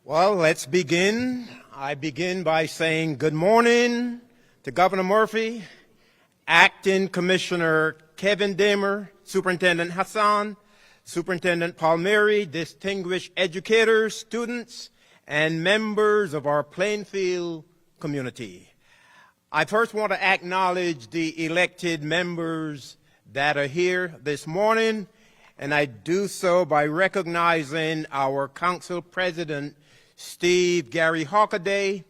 Well, let's begin. I begin by saying good morning to Governor Murphy, Acting Commissioner Kevin Damer, Superintendent Hassan, Superintendent Palmieri, distinguished educators, students, and members of our Plainfield community. I first want to acknowledge the elected members that are here this morning, and I do so by recognizing our Council President, Steve Gary Hockaday,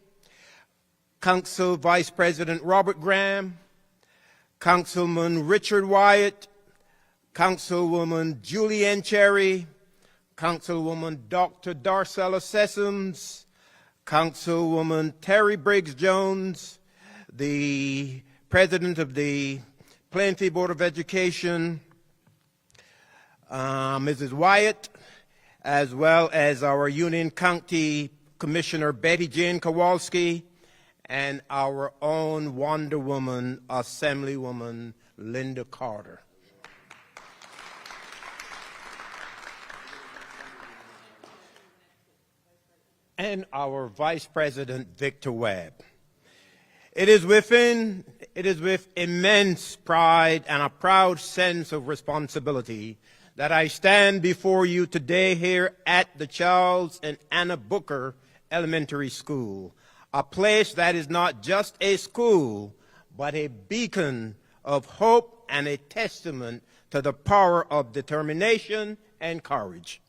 Council Vice President Robert Graham, Councilman Richard Wyatt, Councilwoman Julianne Cherry, Councilwoman Dr. Darcella Sessoms, Councilwoman Terry Briggs Jones, the President of the Plainfield Board of Education, Mrs. Wyatt, as well as our Union County Commissioner Betty Jane Kowalski, and our own Wonder Woman, Assemblywoman Linda Carter. And our Vice President, Victor Webb. It is with immense pride and a proud sense of responsibility that I stand before you today here at the Charles and Anna Booker Elementary School, a place that is not just a school, but a beacon of hope and a testament to the power of determination and courage.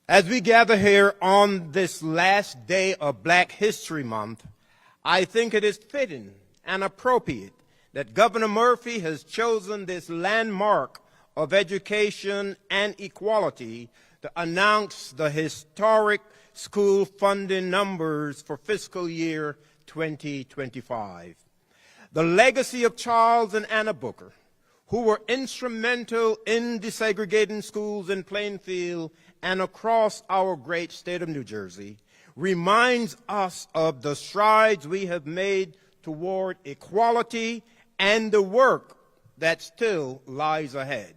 As we gather here on this last day of Black History Month, I think it is fitting and appropriate that Governor Murphy has chosen this landmark of education and equality to announce the historic school funding numbers for fiscal year 2025. The legacy of Charles and Anna Booker, who were instrumental in desegregating schools in Plainfield and across our great state of New Jersey, reminds us of the strides we have made toward equality and the work that still lies ahead.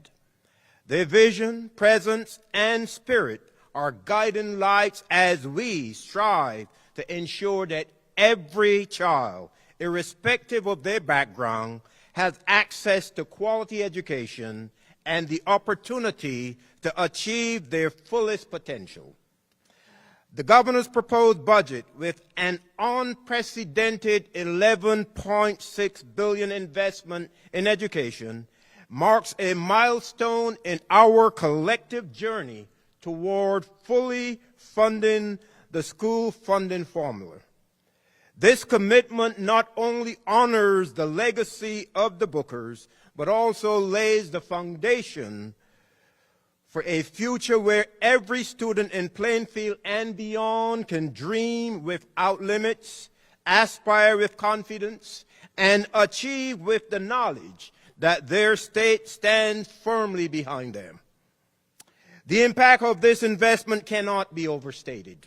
Their vision, presence, and spirit are guiding lights as we strive to ensure that every child, irrespective of their background, has access to quality education and the opportunity to achieve their fullest potential. The governor's proposed budget, with an unprecedented $11.6 billion investment in education, marks a milestone in our collective journey toward fully funding the school funding formula. This commitment not only honors the legacy of the Bookers, but also lays the foundation for a future where every student in Plainfield and beyond can dream without limits, aspire with confidence, and achieve with the knowledge that their state stands firmly behind them. The impact of this investment cannot be overstated.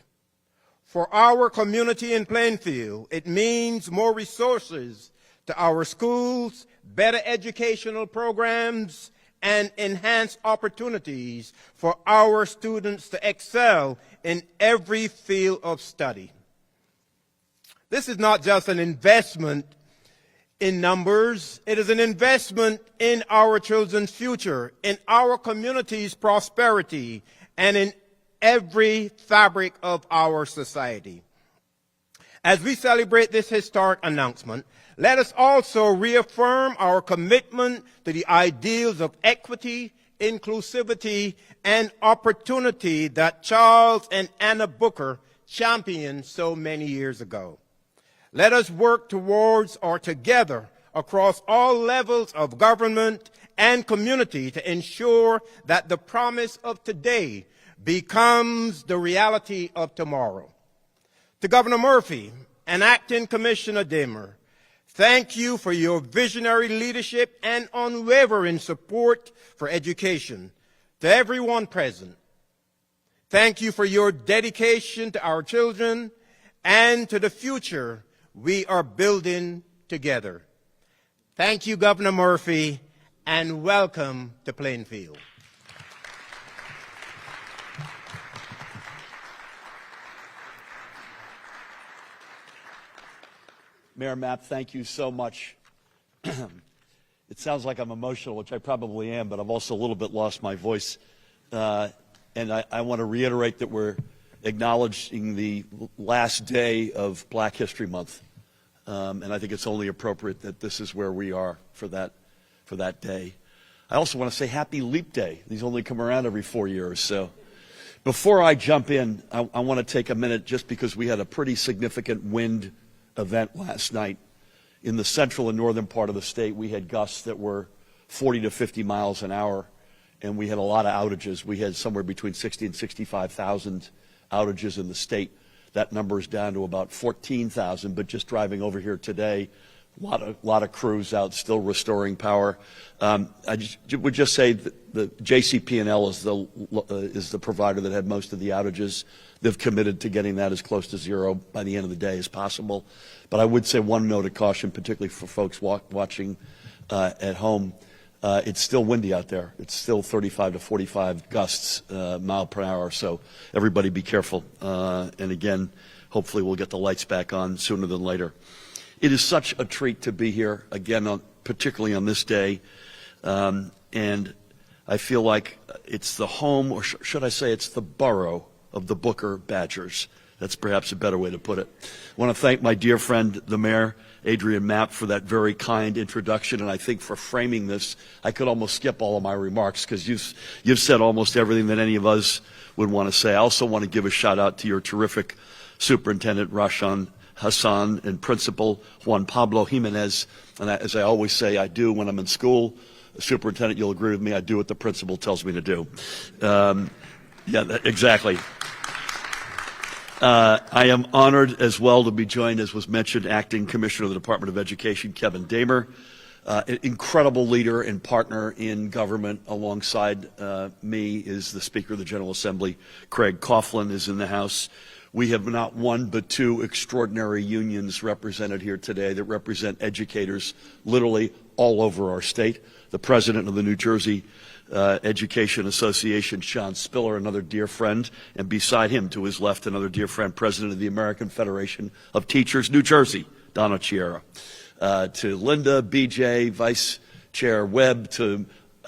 For our community in Plainfield, it means more resources to our schools, better educational programs, and enhanced opportunities for our students to excel in every field of study. This is not just an investment in numbers, it is an investment in our children's future, in our community's prosperity, and in every fabric of our society. As we celebrate this historic announcement, let us also reaffirm our commitment to the ideals of equity, inclusivity, and opportunity that Charles and Anna Booker championed so many years ago. Let us work towards or together across all levels of government and community to ensure that the promise of today becomes the reality of tomorrow. To Governor Murphy and Acting Commissioner Damer, thank you for your visionary leadership and unwavering support for education. To everyone present, thank you for your dedication to our children and to the future we are building together. Thank you, Governor Murphy, and welcome to Plainfield. Mayor Mapp, thank you so much. It sounds like I'm emotional, which I probably am, but I've also a little bit lost my voice. And I want to reiterate that we're acknowledging the last day of Black History Month. And I think it's only appropriate that this is where we are for that day. I also want to say Happy Leap Day. These only come around every 4 years. So before I jump in, I want to take a minute just because we had a pretty significant wind event last night. In the central and northern part of the state, we had gusts that were 40 to 50 miles an hour, and we had a lot of outages. We had somewhere between 60 and 65,000 outages in the state. That number is down to about 14,000, but just driving over here today, a lot of crews out still restoring power. I would just say that the JCP&L is the provider that had most of the outages. They've committed to getting that as close to zero by the end of the day as possible. But I would say one note of caution, particularly for folks watching at home. It's still windy out there. It's still 35 to 45 gusts mile per hour. So everybody be careful. And again, hopefully we'll get the lights back on sooner than later. It is such a treat to be here again, particularly on this day. And I feel like it's the home, or should I say it's the borough of the Booker Badgers. That's perhaps a better way to put it. I want to thank my dear friend, the mayor, Adrian Mapp, for that very kind introduction, and I think for framing this. I could almost skip all of my remarks because you've said almost everything that any of us would want to say. I also want to give a shout out to your terrific Superintendent Rashan Hassan and Principal Juan Pablo Jimenez. And as I always say, I do when I'm in school. Superintendent, you'll agree with me, I do what the principal tells me to do. Exactly. I am honored as well to be joined, as was mentioned, Acting Commissioner of the Department of Education, Kevin Damer, an incredible leader and partner in government. Alongside me is the Speaker of the General Assembly, Craig Coughlin, is in the House. We have not one but two extraordinary unions represented here today that represent educators literally all over our state. The president of the New Jersey Education Association, Sean Spiller, another dear friend, and beside him to his left, another dear friend, president of the American Federation of Teachers, New Jersey, Donna Chiera. To Linda, BJ, Vice Chair Webb, to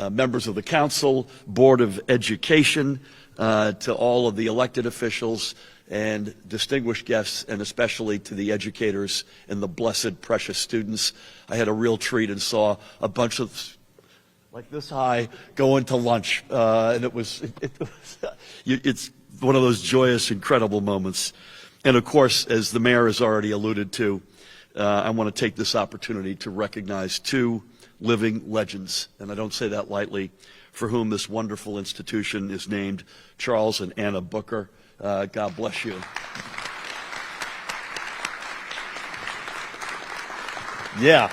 members of the Council, Board of Education, to all of the elected officials and distinguished guests, and especially to the educators and the blessed, precious students. I had a real treat and saw a bunch of like this high going to lunch, and it's one of those joyous, incredible moments. And of course, as the mayor has already alluded to, I want to take this opportunity to recognize two living legends, and I don't say that lightly, for whom this wonderful institution is named, Charles and Anna Booker. God bless you. Yeah.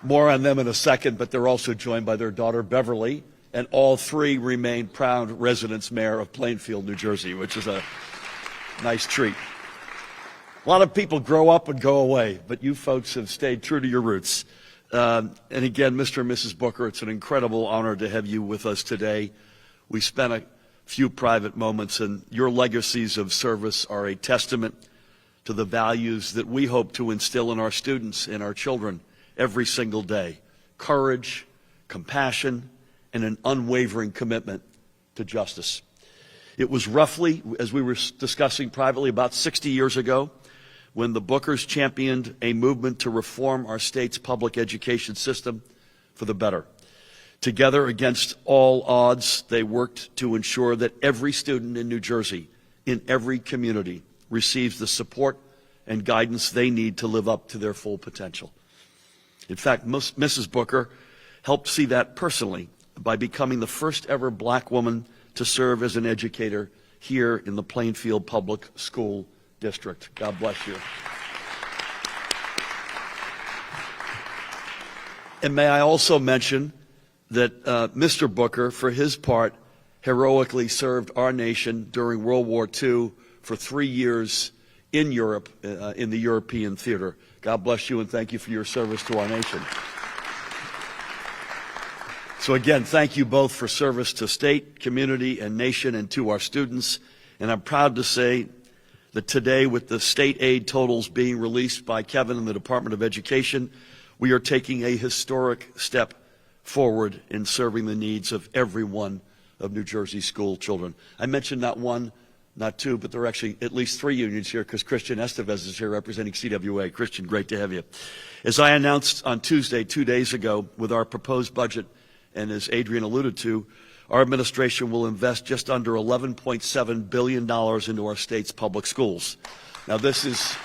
More on them in a second, but they're also joined by their daughter, Beverly, and all three remain proud residents mayor of Plainfield, New Jersey, which is a nice treat. A lot of people grow up and go away, but you folks have stayed true to your roots. And again, Mr. and Mrs. Booker, it's an incredible honor to have you with us today. We spent a few private moments, and your legacies of service are a testament to the values that we hope to instill in our students and our children every single day: courage, compassion, and an unwavering commitment to justice. It was roughly, as we were discussing privately, about 60 years ago when the Bookers championed a movement to reform our state's public education system for the better. Together, against all odds, they worked to ensure that every student in New Jersey, in every community, receives the support and guidance they need to live up to their full potential. In fact, Mrs. Booker helped see that personally by becoming the first ever black woman to serve as an educator here in the Plainfield Public School District. God bless you. And may I also mention that Mr. Booker, for his part, heroically served our nation during World War II for 3 years in Europe, in the European theater. God bless you, and thank you for your service to our nation. So again, thank you both for service to state, community, and nation, and to our students. And I'm proud to say that today, with the state aid totals being released by Kevin and the Department of Education, we are taking a historic step forward in serving the needs of every one of New Jersey's school children. I mentioned not one, not two, but there are actually at least 3 unions here because Christian Estevez is here representing CWA. Christian, great to have you. As I announced on Tuesday, 2 days ago, with our proposed budget, and as Adrian alluded to, our administration will invest just under $11.7 billion into our state's public schools. Now this is,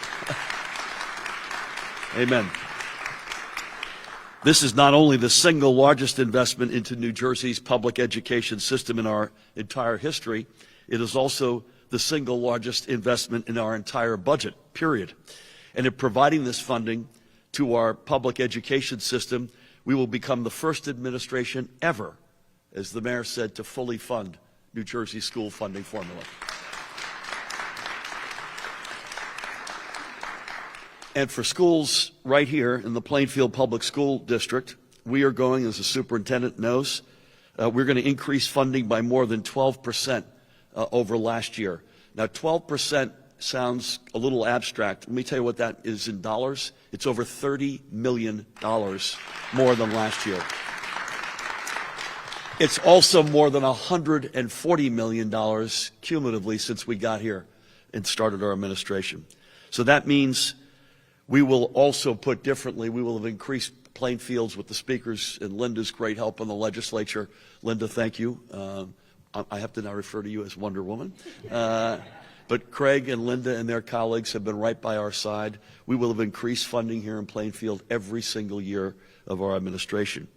amen. This is not only the single largest investment into New Jersey's public education system in our entire history, it is also the single largest investment in our entire budget, period. And in providing this funding to our public education system, we will become the first administration ever, as the mayor said, to fully fund New Jersey's school funding formula. And for schools right here in the Plainfield Public School District, we are going, as the superintendent knows, we're going to increase funding by more than 12% over last year. Now, 12% sounds a little abstract. Let me tell you what that is in dollars. It's over $30 million more than last year. It's also more than $140 million cumulatively since we got here and started our administration. So that means we will also, put differently, we will have increased playing fields with the speakers and Linda's great help in the legislature. Linda, thank you. I have to now refer to you as Wonder Woman. But Craig and Linda and their colleagues have been right by our side. We will have increased funding here in Plainfield every single year of our administration.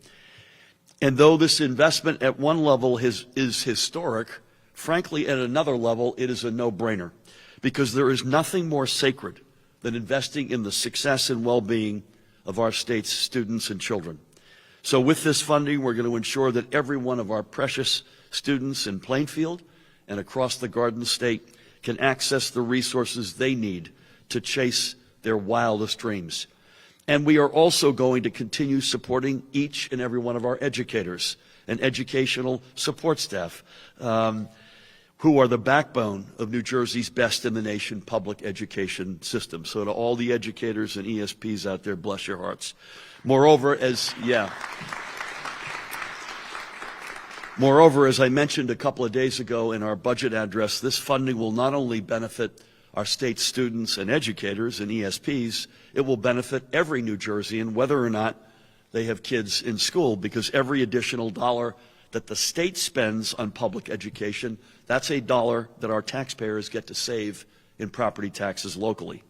And though this investment at one level is historic, frankly, at another level, it is a no-brainer, because there is nothing more sacred than investing in the success and well-being of our state's students and children. So with this funding, we're going to ensure that every one of our precious students in Plainfield and across the Garden State can access the resources they need to chase their wildest dreams. And we are also going to continue supporting each and every one of our educators and educational support staff, who are the backbone of New Jersey's best-in-the-nation public education system. So to all the educators and ESPs out there, bless your hearts. Moreover, as I mentioned a couple of days ago in our budget address, this funding will not only benefit our state students and educators and ESPs, it will benefit every New Jerseyan, whether or not they have kids in school, because every additional dollar that the state spends on public education, that's a dollar that our taxpayers get to save in property taxes locally.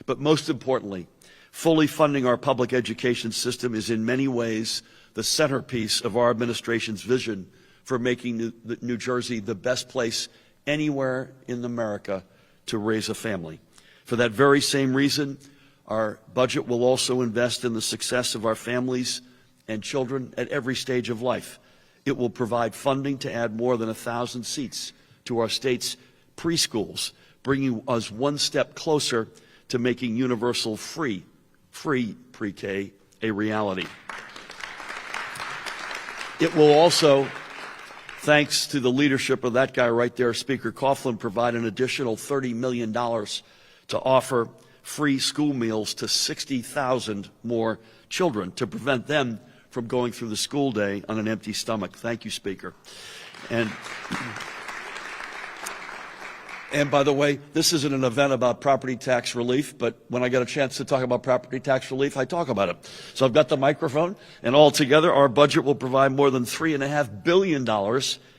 But most importantly, fully funding our public education system is in many ways the centerpiece of our administration's vision for making New Jersey the best place anywhere in America to raise a family. For that very same reason, our budget will also invest in the success of our families and children at every stage of life. It will provide funding to add more than 1,000 seats to our state's preschools, bringing us one step closer to making universal free pre-K a reality. It will also, thanks to the leadership of that guy right there, Speaker Coughlin, provide an additional $30 million to offer free school meals to 60,000 more children to prevent them from going through the school day on an empty stomach. Thank you, Speaker. And by the way, this isn't an event about property tax relief, but when I get a chance to talk about property tax relief, I talk about it. So I've got the microphone, and altogether our budget will provide more than $3.5 billion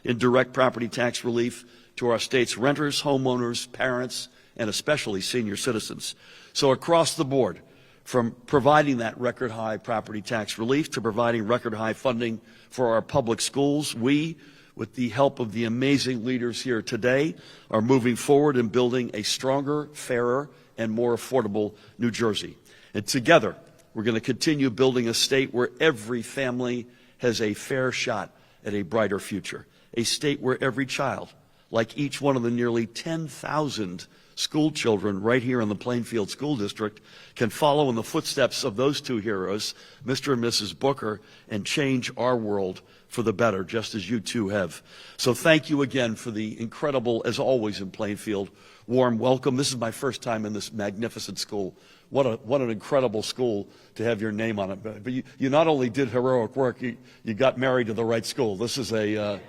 in direct property tax relief to our state's renters, homeowners, parents, and especially senior citizens. So across the board, from providing that record high property tax relief to providing record high funding for our public schools, we, with the help of the amazing leaders here today, are moving forward in building a stronger, fairer, and more affordable New Jersey. And together, we're going to continue building a state where every family has a fair shot at a brighter future. A state where every child, like each one of the nearly 10,000 school children right here in the Plainfield School District, can follow in the footsteps of those two heroes, Mr. and Mrs. Booker, and change our world for the better, just as you too have. So thank you again for the incredible, as always in Plainfield, warm welcome. This is my first time in this magnificent school. What an incredible school to have your name on it. But you not only did heroic work, you got married to the right school. This is a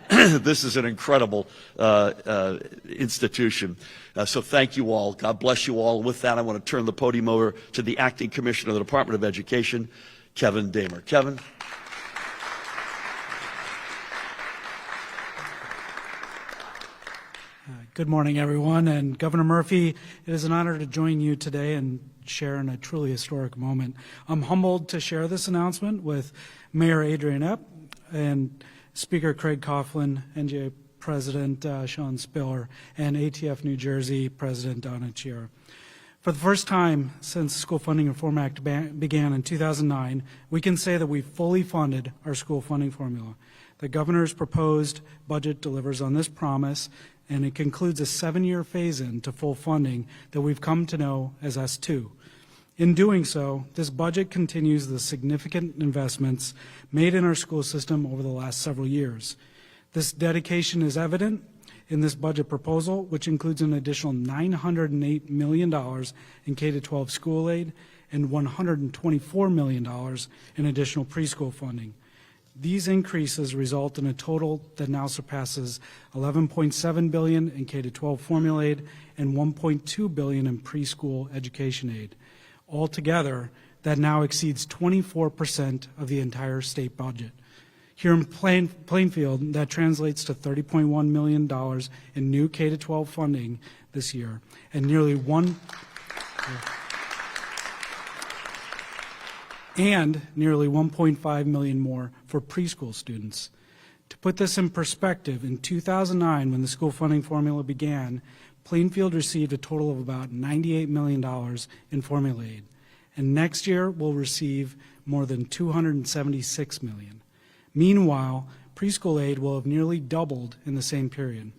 this is an incredible institution. So thank you all. God bless you all. With that, I want to turn the podium over to the Acting Commissioner of the Department of Education, Kevin Damer. Kevin. Good morning, everyone. And Governor Murphy, it is an honor to join you today and share in a truly historic moment. I'm humbled to share this announcement with Mayor Adrian Epp and Speaker Craig Coughlin, NJA President Sean Spiller, and ATF New Jersey President Donna Chiara. For the first time since the School Funding Reform Act began in 2009, we can say that we've fully funded our school funding formula. The governor's proposed budget delivers on this promise, and it concludes a 7-year phase-in to full funding that we've come to know as S2. In doing so, this budget continues the significant investments made in our school system over the last several years. This dedication is evident in this budget proposal, which includes an additional $908 million in K-12 school aid and $124 million in additional preschool funding. These increases result in a total that now surpasses $11.7 billion in K-12 formula aid and $1.2 billion in preschool education aid. Altogether, that now exceeds 24% of the entire state budget. Here in Plainfield, that translates to $30.1 million in new K-12 funding this year, and nearly $1.5 million more for preschool students. To put this in perspective, in 2009, when the school funding formula began, Plainfield received a total of about $98 million in formula aid, and next year will receive more than $276 million. Meanwhile, preschool aid will have nearly doubled in the same period.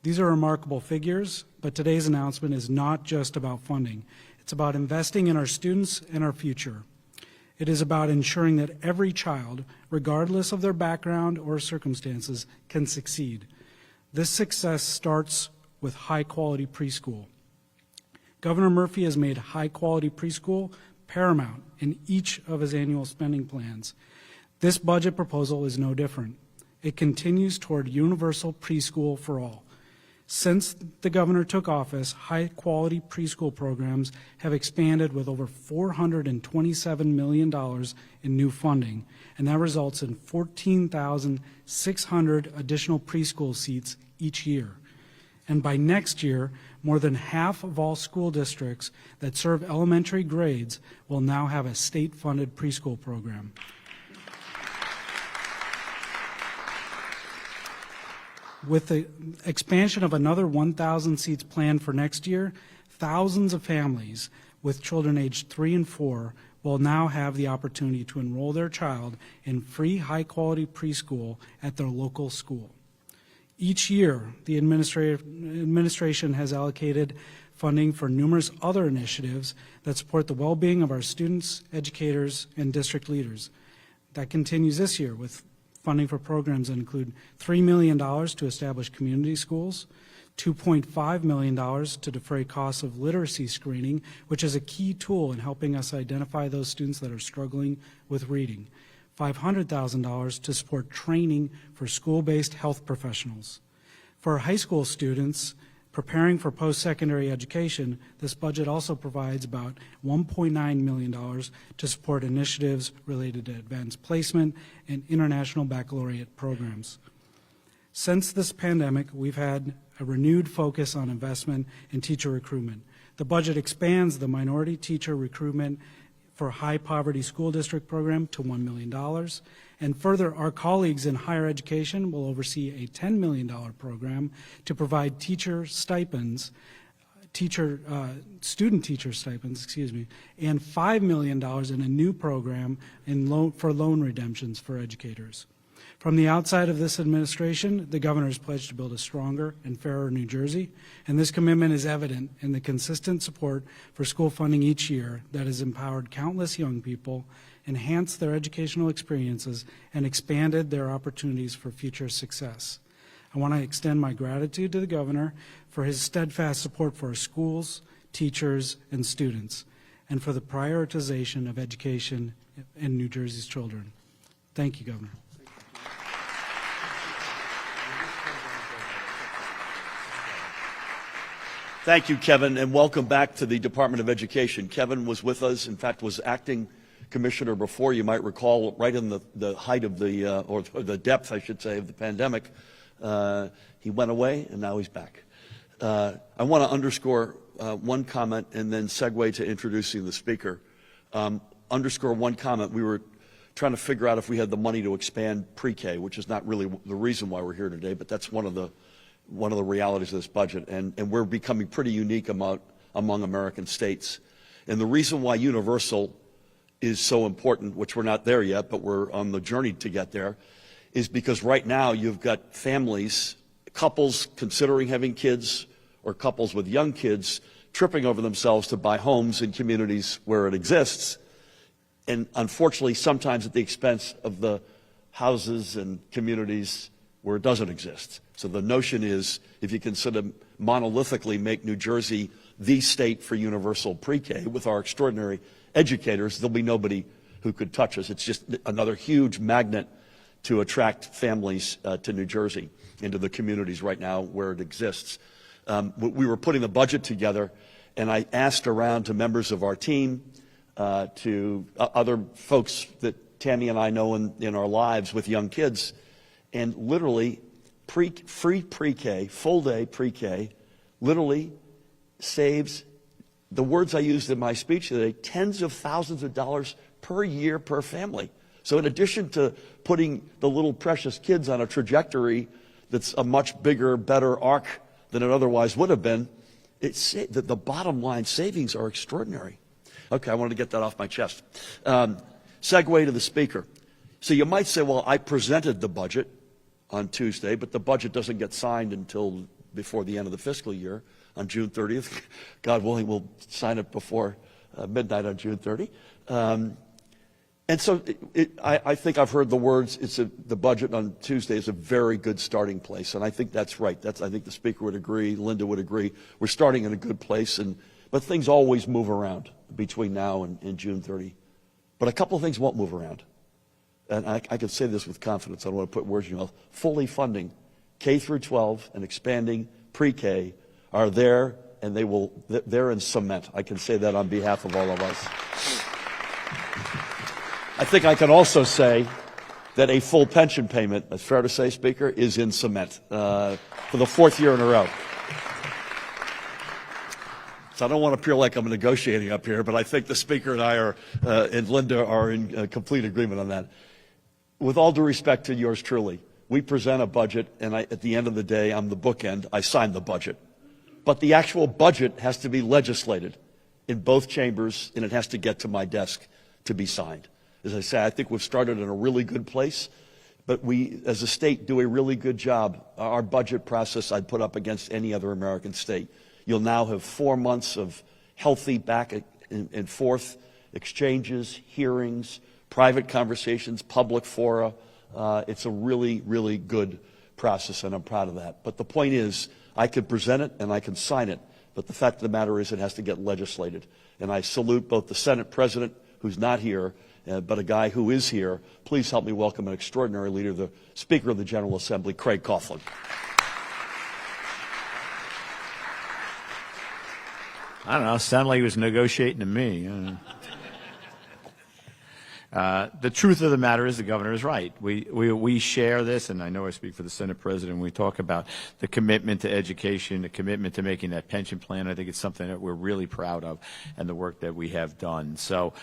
These are remarkable figures, but today's announcement is not just about funding. It's about investing in our students and our future. It is about ensuring that every child, regardless of their background or circumstances, can succeed. This success starts with high-quality preschool. Governor Murphy has made high-quality preschool paramount in each of his annual spending plans. This budget proposal is no different. It continues toward universal preschool for all. Since the governor took office, high-quality preschool programs have expanded with over $427 million in new funding, and that results in 14,600 additional preschool seats each year. And by next year, more than half of all school districts that serve elementary grades will now have a state-funded preschool program. With the expansion of another 1,000 seats planned for next year, thousands of families with children aged 3 and 4 will now have the opportunity to enroll their child in free, high-quality preschool at their local school. Each year, the administration has allocated funding for numerous other initiatives that support the well-being of our students, educators, and district leaders. That continues this year with funding for programs that include $3 million to establish community schools, $2.5 million to defray costs of literacy screening, which is a key tool in helping us identify those students that are struggling with reading, $500,000 to support training for school-based health professionals. For high school students preparing for post-secondary education, this budget also provides about $1.9 million to support initiatives related to advanced placement and international baccalaureate programs. Since this pandemic, we've had a renewed focus on investment in teacher recruitment. The budget expands the minority teacher recruitment for high poverty school district program to $1 million. And further, our colleagues in higher education will oversee a $10 million program to provide teacher stipends, student teacher stipends, and $5 million in a new program for loan redemptions for educators. From the outside of this administration, the governor has pledged to build a stronger and fairer New Jersey, and this commitment is evident in the consistent support for school funding each year that has empowered countless young people enhanced their educational experiences, and expanded their opportunities for future success. I want to extend my gratitude to the governor for his steadfast support for our schools, teachers, and students, and for the prioritization of education in New Jersey's children. Thank you, Governor. Thank you, Kevin, and welcome back to the Department of Education. Kevin was with us, in fact, was acting commissioner before, you might recall, right in the height of or the depth, I should say, of the pandemic. He went away, and now he's back. I want to underscore one comment and then segue to introducing the speaker. Underscore one comment. We were trying to figure out if we had the money to expand pre-K, which is not really the reason why we're here today, but that's one of the realities of this budget, and we're becoming pretty unique among American states. And the reason why universal is so important, which we're not there yet, but we're on the journey to get there, is because right now you've got families, couples considering having kids, or couples with young kids tripping over themselves to buy homes in communities where it exists, and unfortunately sometimes at the expense of the houses and communities where it doesn't exist. So the notion is, if you consider monolithically make New Jersey the state for universal pre-K with our extraordinary educators, there'll be nobody who could touch us. It's just another huge magnet to attract families to New Jersey, into the communities right now where it exists. We were putting the budget together, and I asked around to members of our team, to other folks that Tammy and I know in our lives with young kids, and literally free pre-K, full day pre-K, literally saves, the words I used in my speech today, tens of thousands of dollars per year per family. So in addition to putting the little precious kids on a trajectory that's a much bigger, better arc than it otherwise would have been, the bottom line savings are extraordinary. Okay, I wanted to get that off my chest. Segue to the speaker. So you might say, well, I presented the budget on Tuesday, but the budget doesn't get signed until before the end of the fiscal year on June 30th. God willing, we'll sign it before midnight on June 30. And so I think I've heard the words, the budget on Tuesday is a very good starting place, and I think that's right. I think the speaker would agree, Linda would agree. We're starting in a good place, but things always move around between now and June 30. But a couple of things won't move around. And I can say this with confidence. I don't want to put words in your mouth. Fully funding K through 12 and expanding pre-K are there, and they're in cement. I can say that on behalf of all of us. I think I can also say that a full pension payment, that's fair to say, Speaker, is in cement for the fourth year in a row. So I don't want to appear like I'm negotiating up here, but I think the Speaker and I and Linda are in complete agreement on that. With all due respect to yours truly, we present a budget, and at the end of the day, I'm the bookend. I sign the budget. But the actual budget has to be legislated in both chambers, and it has to get to my desk to be signed. As I say, I think we've started in a really good place, but we, as a state, do a really good job. Our budget process I'd put up against any other American state. You'll now have 4 months of healthy back and forth exchanges, hearings, private conversations, public fora. It's a really, really good process, and I'm proud of that. But the point is, I can present it and I can sign it, but the fact of the matter is it has to get legislated. And I salute both the Senate President, who's not here, but a guy who is here. Please help me welcome an extraordinary leader, the Speaker of the General Assembly, Craig Coughlin. I don't know, sounded like he was negotiating to me. The truth of the matter is the governor is right. We share this, and I know I speak for the Senate President when we talk about the commitment to education, the commitment to making that pension plan. I think it's something that we're really proud of and the work that we have done. So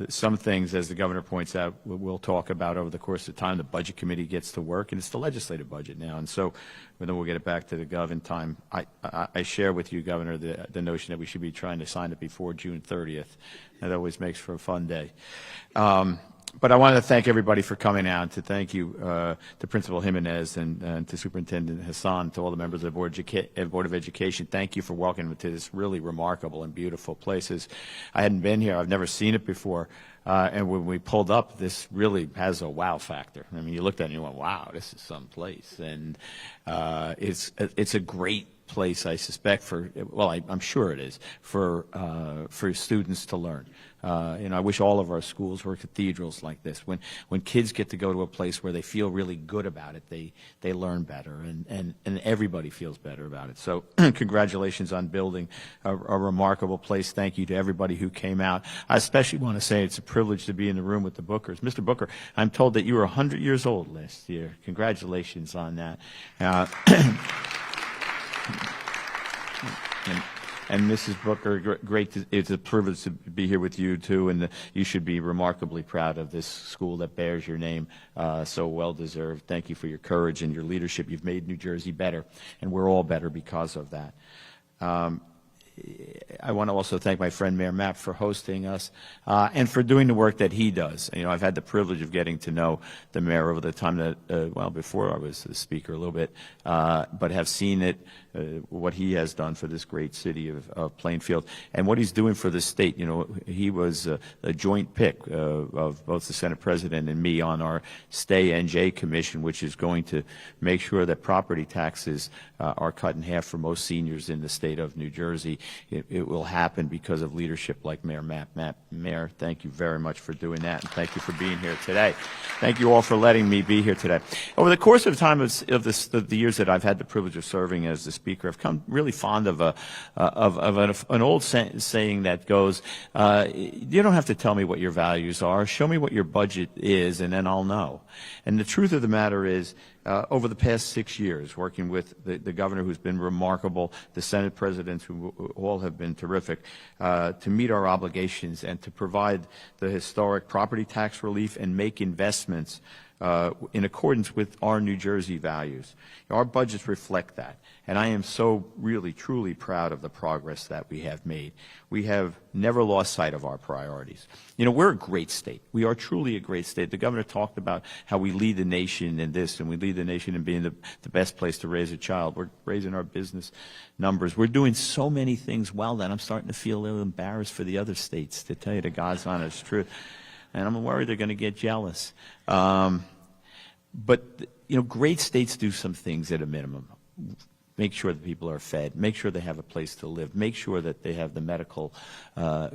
some things, as the governor points out, we'll talk about over the course of time. The Budget Committee gets to work, and it's the legislative budget now. And so then we'll get it back to the Gov in time. I share with you, Governor, the notion that we should be trying to sign it before June 30th. That always makes for a fun day. But I want to thank everybody for coming out, to thank you to Principal Jimenez and to Superintendent Hassan, to all the members of the Board of Education. Thank you for welcoming me to this really remarkable and beautiful place. I hadn't been here. I've never seen it before. And when we pulled up, this really has a wow factor. I mean, you looked at it and you went, wow, this is some place. And it's a great place, I suspect, I'm sure it is, for students to learn. I wish all of our schools were cathedrals like this. When kids get to go to a place where they feel really good about it, they learn better, and everybody feels better about it. So congratulations on building a remarkable place. Thank you to everybody who came out. I especially want to say it's a privilege to be in the room with the Bookers. Mr. Booker, I'm told that you were 100 years old last year. Congratulations on that. And Mrs. Booker, it's a privilege to be here with you, too, and you should be remarkably proud of this school that bears your name, so well-deserved. Thank you for your courage and your leadership. You've made New Jersey better, and we're all better because of that. I want to also thank my friend Mayor Mapp for hosting us and for doing the work that he does. I've had the privilege of getting to know the mayor over the time that, before I was the speaker a little bit, but have seen it, what he has done for this great city of Plainfield and what he's doing for the state. He was a joint pick of both the Senate President and me on our Stay NJ Commission, which is going to make sure that property taxes are cut in half for most seniors in the state of New Jersey. It will happen because of leadership like Mayor Mapp. Mayor, thank you very much for doing that, and thank you for being here today. Thank you all for letting me be here today. Over the course of time of the years that I've had the privilege of serving as the speaker, I've come really fond of an old saying that goes, you don't have to tell me what your values are. Show me what your budget is, and then I'll know. And the truth of the matter is, over the past 6 years, working with the governor, who's been remarkable, the Senate presidents, who all have been terrific, to meet our obligations and to provide the historic property tax relief and make investments in accordance with our New Jersey values. Our budgets reflect that, and I am so really, truly proud of the progress that we have made. We have never lost sight of our priorities. We're a great state. We are truly a great state. The governor talked about how we lead the nation in this, and we lead the nation in being the best place to raise a child. We're raising our business numbers. We're doing so many things well that I'm starting to feel a little embarrassed for the other states, to tell you the God's honest truth. And I'm worried they're going to get jealous. But great states do some things at a minimum. Make sure that people are fed. Make sure they have a place to live. Make sure that they have the medical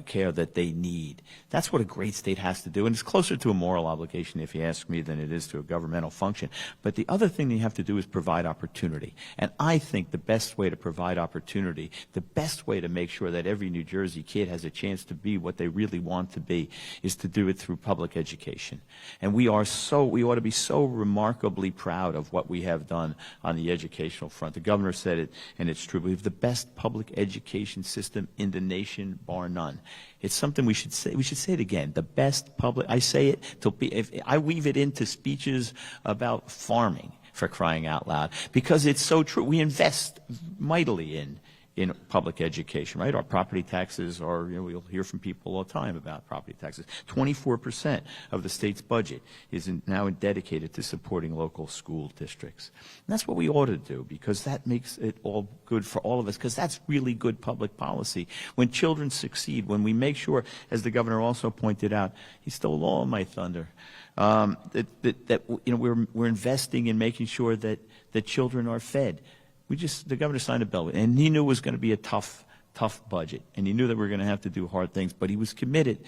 care that they need. That's what a great state has to do. And it's closer to a moral obligation, if you ask me, than it is to a governmental function. But the other thing that you have to do is provide opportunity. And I think the best way to proude opportunity, the best way to make sure that every New Jersey kid has a chance to be what they really want to be, is to do it through public education. And we ought to be so remarkably proud of what we have done on the educational front. The governor said it, and it's true. We have the best public education system in the nation, bar none. It's something we should say. We should say it again. The best public. I say it if I weave it into speeches about farming, for crying out loud, because it's so true. We invest mightily in public education, right? Our property taxes are, we'll hear from people all the time about property taxes. 24% of the state's budget is now dedicated to supporting local school districts. And that's what we ought to do, because that makes it all good for all of us, because that's really good public policy. When children succeed, when we make sure, as the governor also pointed out, he stole all my thunder, we're investing in making sure that children are fed. The governor signed a bill, and he knew it was going to be a tough budget, and he knew that we were going to have to do hard things, but he was committed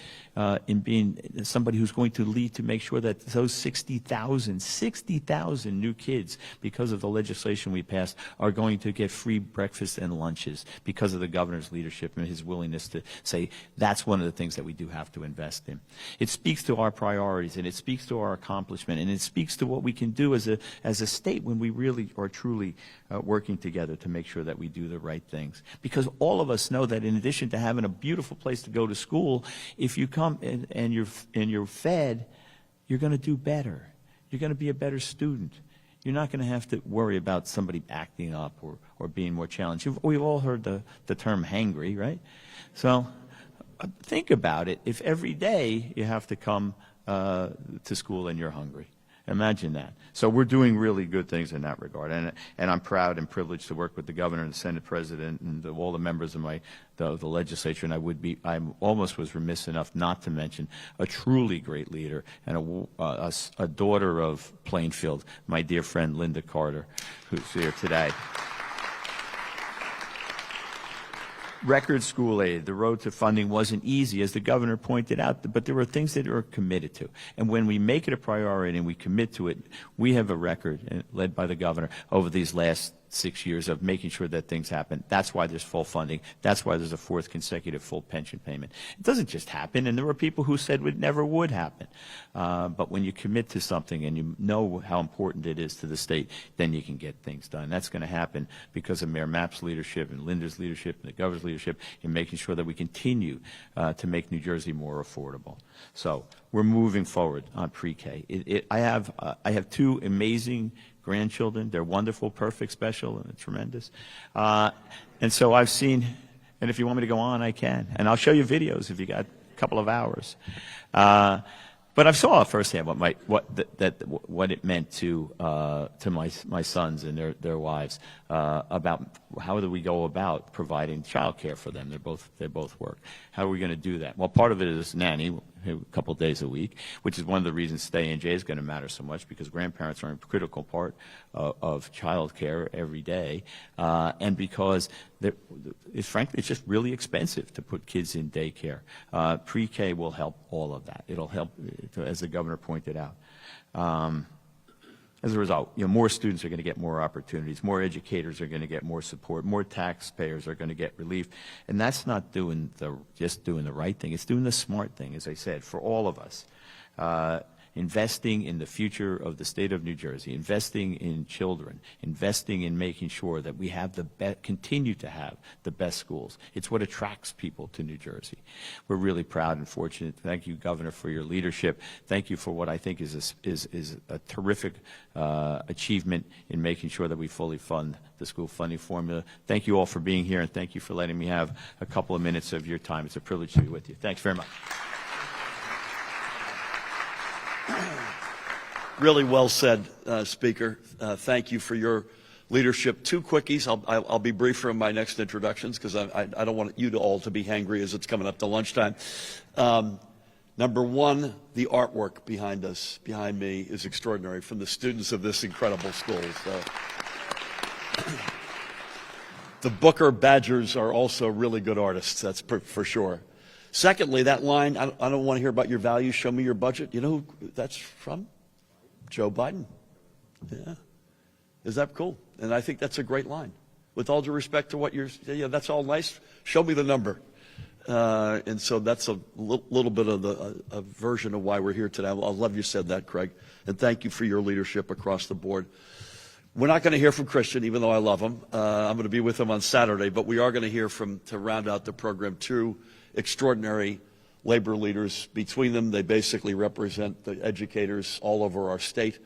in being somebody who's going to lead to make sure that those 60,000 new kids, because of the legislation we passed, are going to get free breakfast and lunches because of the governor's leadership and his willingness to say that's one of the things that we do have to invest in. It speaks to our priorities, and it speaks to our accomplishment, and it speaks to what we can do as a state when we really are truly working together to make sure that we do the right things. Because all of us know that in addition to having a beautiful place to go to school, if you come and you're fed, you're going to do better. You're going to be a better student. You're not going to have to worry about somebody acting up or being more challenged. We've all heard the term hangry, right? So think about it. If every day you have to come to school and you're hungry. Imagine that. So we're doing really good things in that regard, and I'm proud and privileged to work with the governor and the Senate president and all the members of the legislature. And I almost was remiss enough not to mention a truly great leader and a daughter of Plainfield, my dear friend Linda Carter, who's here today. Record school aid, the road to funding wasn't easy, as the governor pointed out, but there were things that we're committed to. And when we make it a priority and we commit to it, we have a record led by the governor over these last 6 years of making sure that things happen. That's why there's full funding. That's why there's a fourth consecutive full pension payment. It doesn't just happen, and there were people who said it never would happen. But when you commit to something and you know how important it is to the state, then you can get things done. That's going to happen because of Mayor Mapp's leadership and Linda's leadership and the governor's leadership in making sure that we continue to make New Jersey more affordable. So we're moving forward on pre-K. I have two amazing grandchildren. They're wonderful, perfect, special, and tremendous. And so I've seen, and if you want me to go on, I can. And I'll show you videos if you got a couple of hours. But I saw firsthand what it meant to my sons and their wives about how do we go about providing child care for them. They both work. How are we going to do that? Well, part of it is nanny, a couple of days a week, which is one of the reasons Stay in J is going to matter so much, because grandparents are a critical part of child care every day, and because frankly, it's just really expensive to put kids in daycare. Pre-K will help all of that. It'll help, as the governor pointed out. As a result, more students are going to get more opportunities, more educators are going to get more support, more taxpayers are going to get relief, and that's not just doing the right thing. It's doing the smart thing, as I said, for all of us. Investing in the future of the state of New Jersey, investing in children, investing in making sure that we have continue to have the best schools. It's what attracts people to New Jersey. We're really proud and fortunate. Thank you, Governor, for your leadership. Thank you for what I think is a terrific achievement in making sure that we fully fund the school funding formula. Thank you all for being here, and thank you for letting me have a couple of minutes of your time. It's a privilege to be with you. Thanks very much. Really well said, Speaker. Thank you for your leadership. Two quickies. I'll be briefer in my next introductions because I don't want you all to be hangry as it's coming up to lunchtime. Number one, the artwork behind me is extraordinary from the students of this incredible school. So. The Booker Badgers are also really good artists, that's for sure. Secondly, that line, I don't want to hear about your values, show me your budget. You know who that's from? Joe Biden. Yeah. Is that cool? And I think that's a great line. With all due respect to what that's all nice. Show me the number. And so that's a little bit of a version of why we're here today. I love you said that, Craig. And thank you for your leadership across the board. We're not going to hear from Christian, even though I love him. I'm going to be with him on Saturday, but we are going to hear to round out the program, two extraordinary labor leaders. Between them, they basically represent the educators all over our state.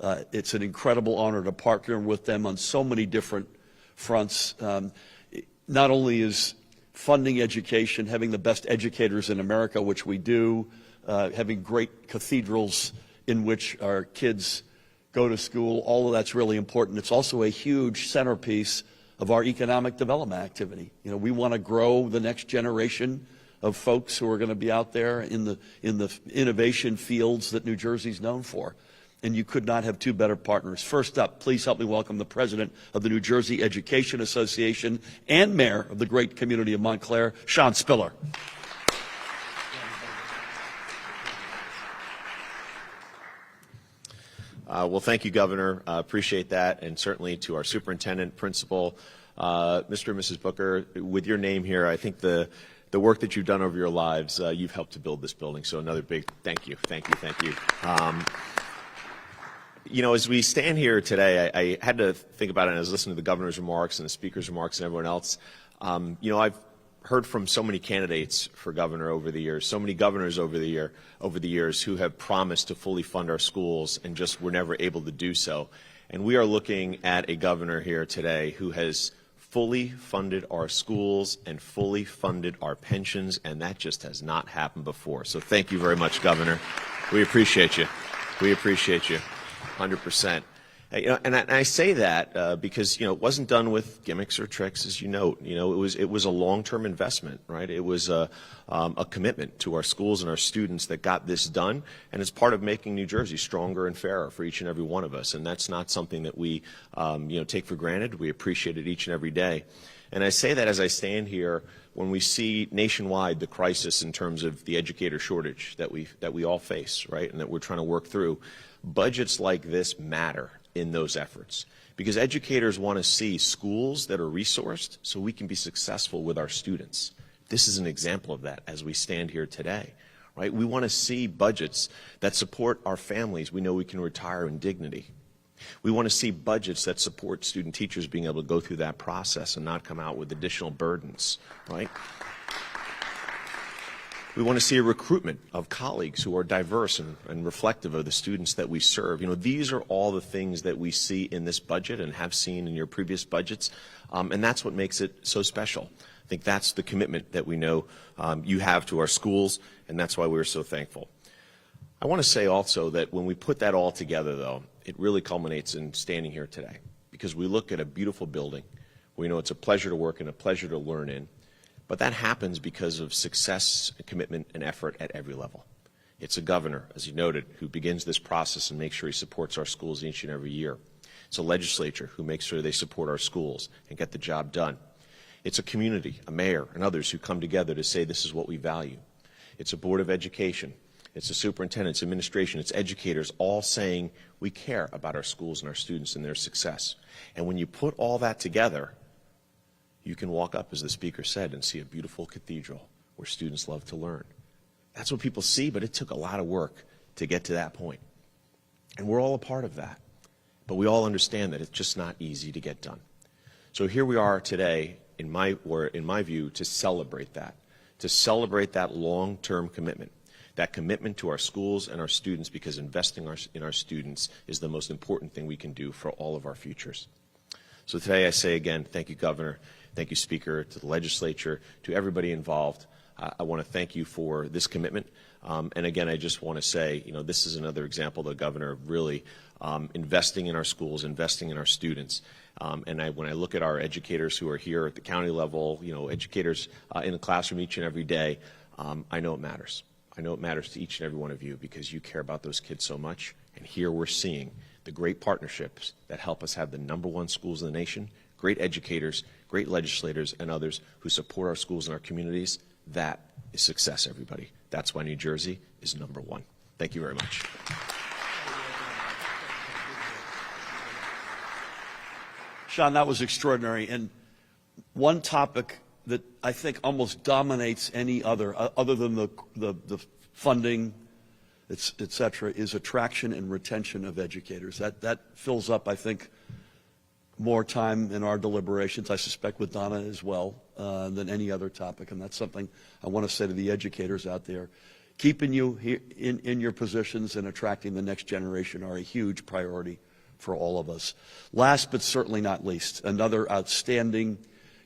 It's an incredible honor to partner with them on so many different fronts. Not only is funding education, having the best educators in America, which we do, having great cathedrals in which our kids go to school, all of that's really important. It's also a huge centerpiece of our economic development activity. We want to grow the next generation of folks who are going to be out there in the innovation fields that New Jersey's known for. And you could not have two better partners. First up, please help me welcome the president of the New Jersey Education Association and mayor of the great community of Montclair, Sean Spiller. Well, thank you, Governor. Appreciate that, and certainly to our superintendent, principal, Mr. and Mrs. Booker. With your name here, I think the work that you've done over your lives, you've helped to build this building. So another big thank you, thank you, thank you. As we stand here today, I had to think about it, and I was listening to the governor's remarks and the speaker's remarks and everyone else. I've heard from so many candidates for governor over the years, so many governors over the years who have promised to fully fund our schools and just were never able to do so. And we are looking at a governor here today who has fully funded our schools and fully funded our pensions, and that just has not happened before. So thank you very much, Governor. We appreciate you. We appreciate you, 100%. And I say that because it wasn't done with gimmicks or tricks, as you note. It was a long-term investment, right? It was a commitment to our schools and our students that got this done, and it's part of making New Jersey stronger and fairer for each and every one of us. And that's not something that we take for granted. We appreciate it each and every day. And I say that as I stand here when we see nationwide the crisis in terms of the educator shortage that we all face, right, and that we're trying to work through. Budgets like this matter in those efforts because educators want to see schools that are resourced so we can be successful with our students. This is an example of that as we stand here today, right? We want to see budgets that support our families. We know we can retire in dignity. We want to see budgets that support student teachers being able to go through that process and not come out with additional burdens, right? We want to see a recruitment of colleagues who are diverse and reflective of the students that we serve. These are all the things that we see in this budget and have seen in your previous budgets, and that's what makes it so special. I think that's the commitment that we know you have to our schools, and that's why we're so thankful. I want to say also that when we put that all together, though, it really culminates in standing here today because we look at a beautiful building. We know it's a pleasure to work in, a pleasure to learn in. But that happens because of success, commitment, and effort at every level. It's a governor, as you noted, who begins this process and makes sure he supports our schools each and every year. It's a legislature who makes sure they support our schools and get the job done. It's a community, a mayor, and others who come together to say this is what we value. It's a board of education. It's the superintendent's administration. It's educators all saying we care about our schools and our students and their success. And when you put all that together, you can walk up, as the speaker said, and see a beautiful cathedral where students love to learn. That's what people see, but it took a lot of work to get to that point. And we're all a part of that. But we all understand that it's just not easy to get done. So here we are today, in my view, to celebrate that long-term commitment, that commitment to our schools and our students, because investing in our students is the most important thing we can do for all of our futures. So today I say again, thank you, Governor. Thank you, Speaker, to the legislature, to everybody involved. I want to thank you for this commitment. And again, I just want to say, this is another example, the Governor, of really investing in our schools, investing in our students. And when I look at our educators who are here at the county level, educators in the classroom each and every day, I know it matters. I know it matters to each and every one of you because you care about those kids so much. And here we're seeing the great partnerships that help us have the #1 schools in the nation, great educators, great legislators, and others who support our schools and our communities. That is success, everybody. That's why New Jersey is #1. Thank you very much. Sean, that was extraordinary. And one topic that I think almost dominates any other than the funding, et cetera, is attraction and retention of educators. That fills up, I think, more time in our deliberations, I suspect with Donna as well, than any other topic. And that's something I want to say to the educators out there. Keeping you here in your positions and attracting the next generation are a huge priority for all of us. Last but certainly not least, another outstanding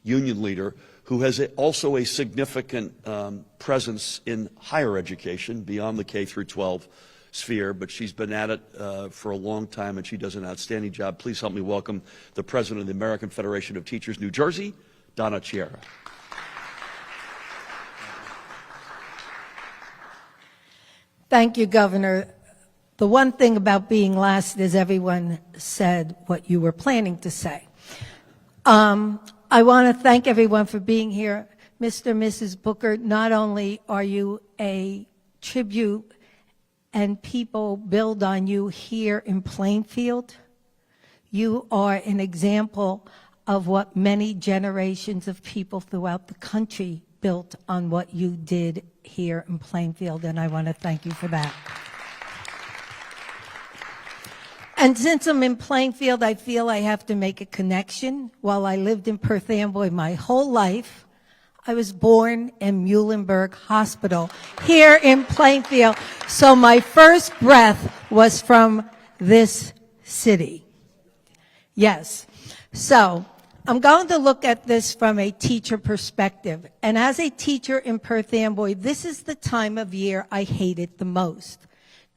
union leader who has also a significant presence in higher education beyond the K through 12 sphere, but she's been at it for a long time, and she does an outstanding job. Please help me welcome the president of the American Federation of Teachers, New Jersey, Donna Chiera. Thank you, Governor. The one thing about being last is everyone said what you were planning to say. I want to thank everyone for being here. Mr. and Mrs. Booker, not only are you a tribute and people build on you here in Plainfield, you are an example of what many generations of people throughout the country built on what you did here in Plainfield, and I want to thank you for that. And since I'm in Plainfield, I feel I have to make a connection. While I lived in Perth Amboy my whole life, I was born in Muhlenberg Hospital here in Plainfield. So my first breath was from this city. Yes. So I'm going to look at this from a teacher perspective. And as a teacher in Perth Amboy, this is the time of year I hate it the most,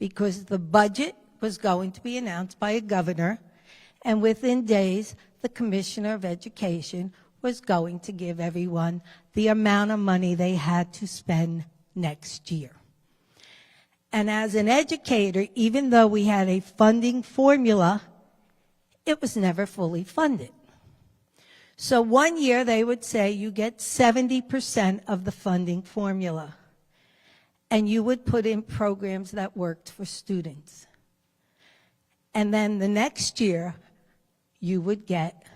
because the budget was going to be announced by a governor, and within days, the Commissioner of Education was going to give everyone the amount of money they had to spend next year. And as an educator, even though we had a funding formula, it was never fully funded. So one year they would say you get 70% of the funding formula, and you would put in programs that worked for students. And then the next year, you would get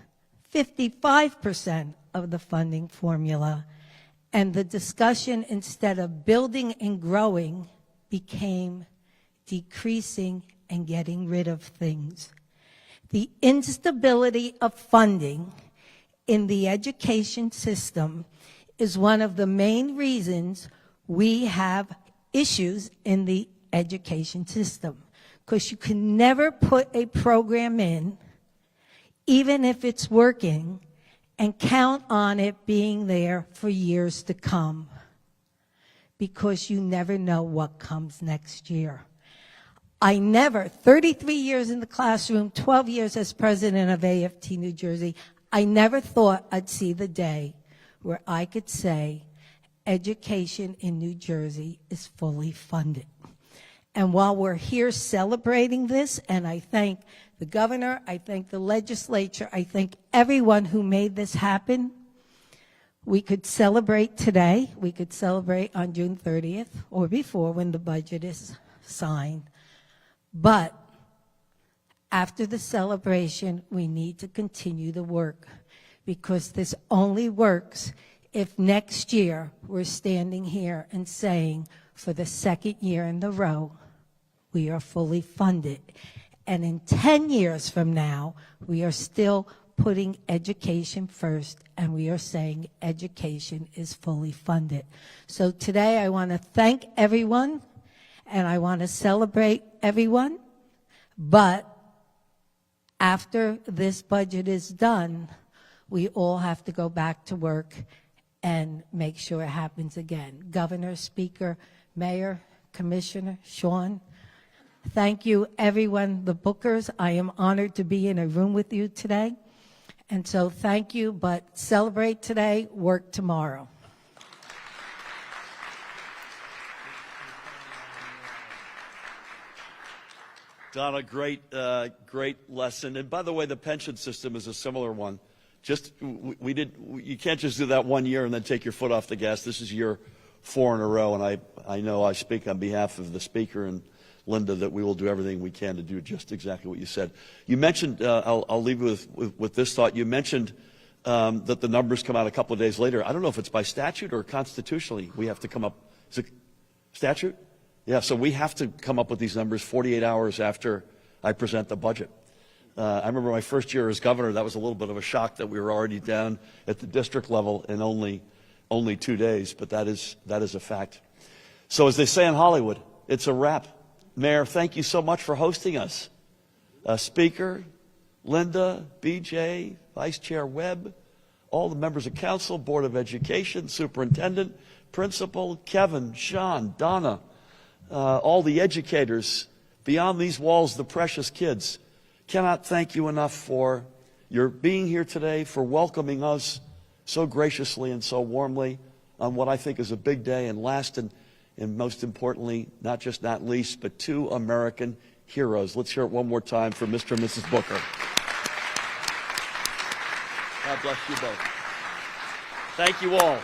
55% of the funding formula, and the discussion, instead of building and growing, became decreasing and getting rid of things. The instability of funding in the education system is one of the main reasons we have issues in the education system, because you can never put a program in, even if it's working, and count on it being there for years to come, because you never know what comes next year. I never, 33 years in the classroom, 12 years as president of AFT New Jersey, I never thought I'd see the day where I could say education in New Jersey is fully funded. And while we're here celebrating this, and I thank the governor, I thank the legislature, I thank everyone who made this happen, we could celebrate today, we could celebrate on June 30th or before when the budget is signed. But after the celebration, we need to continue the work, because this only works if next year we're standing here and saying, for the second year in a row, we are fully funded. And in 10 years from now, we are still putting education first, and we are saying education is fully funded. So today I want to thank everyone, and I want to celebrate everyone, but after this budget is done, we all have to go back to work and make sure it happens again. Governor, Speaker, Mayor, Commissioner, Sean, thank you, everyone, the bookers. I am honored to be in a room with you today. And so thank you, but celebrate today, work tomorrow. Donna, great lesson. And by the way, the pension system is a similar one. You can't just do that 1 year and then take your foot off the gas. This is year 4 in a row, and I know I speak on behalf of the Speaker and Linda that we will do everything we can to do just exactly what you said. You mentioned, I'll leave you with this thought. You mentioned that the numbers come out a couple of days later. I don't know if it's by statute or constitutionally we have to come up. Is it statute? Yeah, so we have to come up with these numbers 48 hours after I present the budget. I remember my first year as governor, that was a little bit of a shock that we were already down at the district level in only 2 days, but that is a fact. So as they say in Hollywood, it's a wrap. Mayor, thank you so much for hosting us. Speaker, Linda, BJ, Vice Chair Webb, all the members of council, Board of Education, Superintendent, Principal, Kevin, Sean, Donna, all the educators, beyond these walls, the precious kids. Cannot thank you enough for your being here today, for welcoming us so graciously and so warmly on what I think is a big day, and last and most importantly, not least, but 2 American heroes. Let's hear it one more time for Mr. and Mrs. Booker. God bless you both. Thank you all.